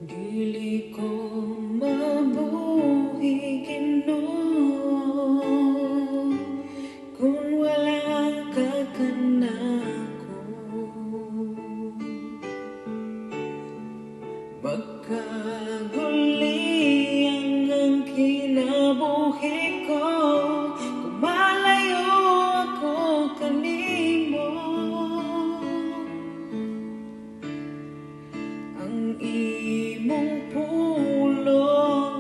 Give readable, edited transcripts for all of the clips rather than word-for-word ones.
Dili ko mabuhi, Ginoo, kung wala ka kanako. Magkaguli ang kinabuhi ko kung malayo ako kanimo. Ang imong pulong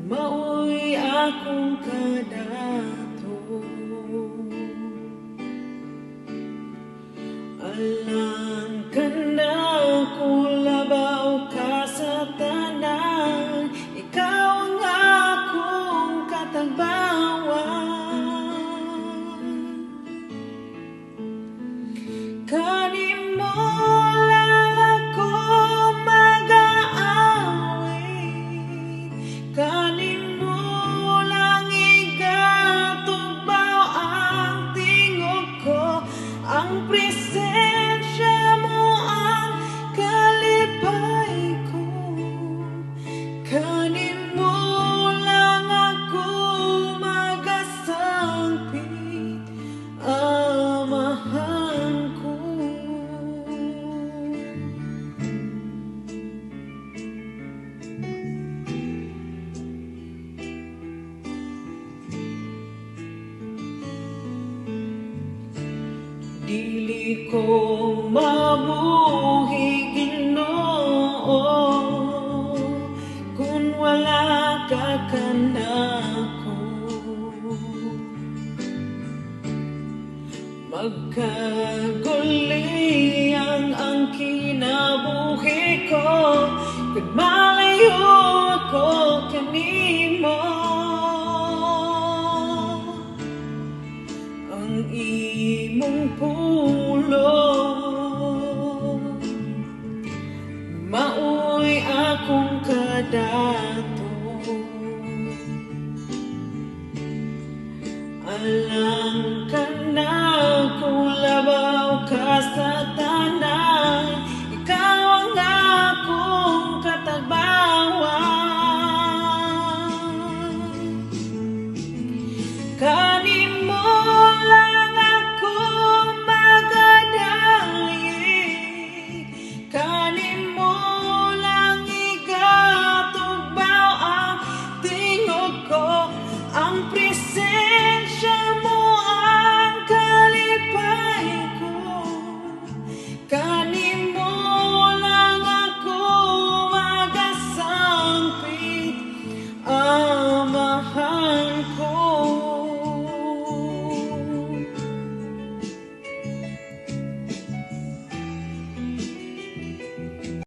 mao'y akong kadato. Alam ka na kung labaw ka sa tanan, ikaw ang akong katagbawan. Kanimo lang ako mag-aawit, kanimo lang igatugbaw ang tingog ko. Ang presensya mo ang kalipay ko, kanimo lang ako magasangpit, amahan ko. Dili ko mabuhi, Ginoo, kung wala ka kanako. Magkaguli ang kinabuhi ko kung malayo ako kanimo. Ang imong pulong mao'y akong kadato. Alam ka na kung labaw ka sa tanan, ikaw ang akong katagbawan. Kanimo lang ako mag-adayeg, kanimo